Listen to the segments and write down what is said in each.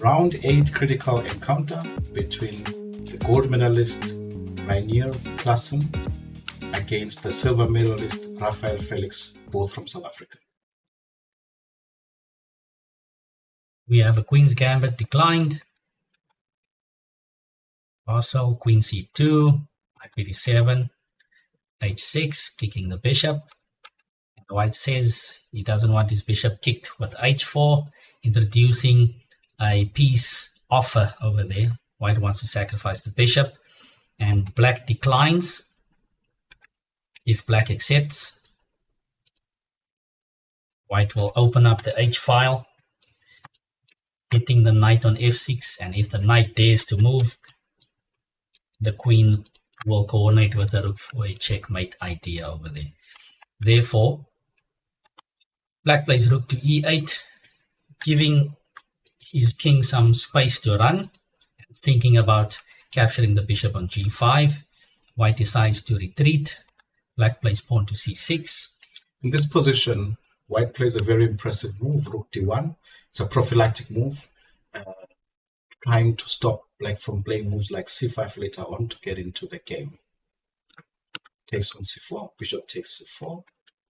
Round 8 critical encounter between the gold medalist Rainier Klassen against the silver medalist Rafael Felix, both from South Africa. We have a Queen's Gambit declined. Also, Queen C2, Knight B7, H6, kicking the bishop. And White says he doesn't want his bishop kicked with H4, introducing a peace offer over there. White wants to sacrifice the bishop, and Black declines. If Black accepts, White will open up the H file, hitting the knight on F6, and if the knight dares to move, the Queen will coordinate with the rook for a checkmate idea over there. Therefore, Black plays rook to E8, giving his king some space to run, thinking about capturing the bishop on G5. White decides to retreat. Black plays pawn to C6. In this position, White plays a very impressive move, rook D1. It's a prophylactic move, trying to stop Black from playing moves like C5 later on to get into the game. Takes on C4, bishop takes C4,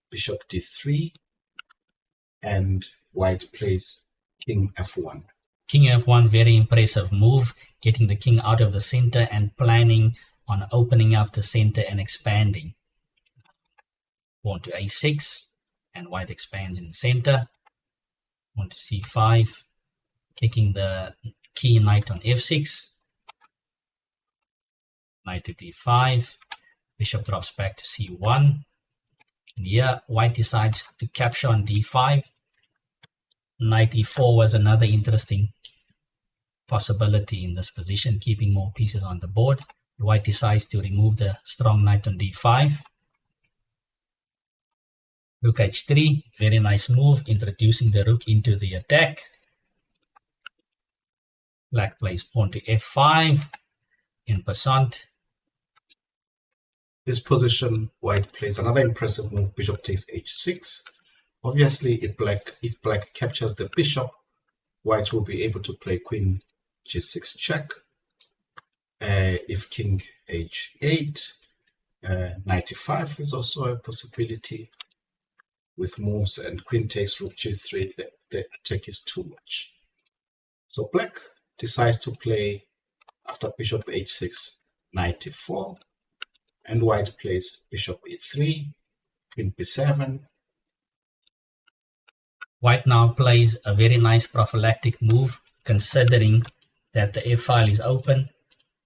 bishop D3, and White plays King F1. King F1, very impressive move, getting the king out of the center and planning on opening up the center and expanding. Pawn to A6, and White expands in the center. Pawn to C5, kicking the key knight on F6. Knight to D5, bishop drops back to C1. And here, White decides to capture on D5. Knight E4 was another interesting possibility in this position, keeping more pieces on the board. White decides to remove the strong knight on D5. Rook H3, very nice move, introducing the rook into the attack. Black plays pawn to F5, en passant. This position, White plays another impressive move, bishop takes H6. Obviously, if Black captures the bishop, White will be able to play Queen G6 check. If King H8, Knight E5 is also a possibility with moves, and Queen takes Rook G3. The attack is too much. So Black decides to play, after bishop H6, Knight E4, and White plays bishop E3, Queen B7. White now plays a very nice prophylactic move, considering that the F file is open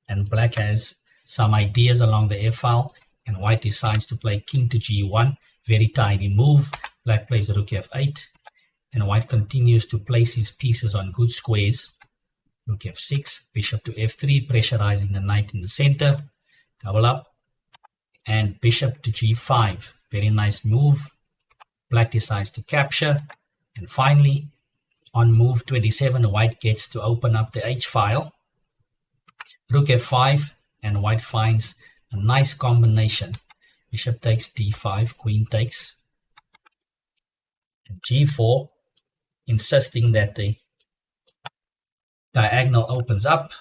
and Black has some ideas along the F file, and White decides to play king to G1, very tiny move. Black plays rook F8, and White continues to place his pieces on good squares. Rook F6, bishop to F3, pressurizing the knight in the center, double up, and bishop to G5, very nice move. Black decides to capture, and finally, on move 27, White gets to open up the H file. Rook F5, and White finds a nice combination. Bishop takes D5, Queen takes, and G4, insisting that the diagonal opens up,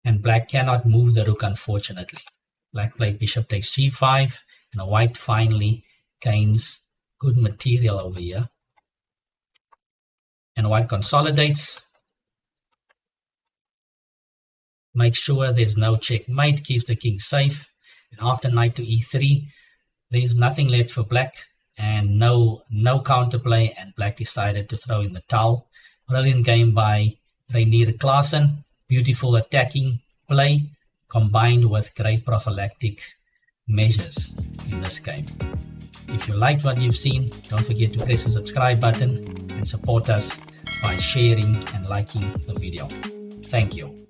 and Black cannot move the rook, unfortunately. Black played bishop takes G5, and White finally gains good material over here. And White consolidates, makes sure there's no checkmate, keeps the king safe. And after knight to E3, there's nothing left for Black, and no counterplay, and Black decided to throw in the towel. Brilliant game by Rainier Klassen. Beautiful attacking play combined with great prophylactic measures in this game. If you liked what you've seen, don't forget to press the subscribe button and support us by sharing and liking the video. Thank you.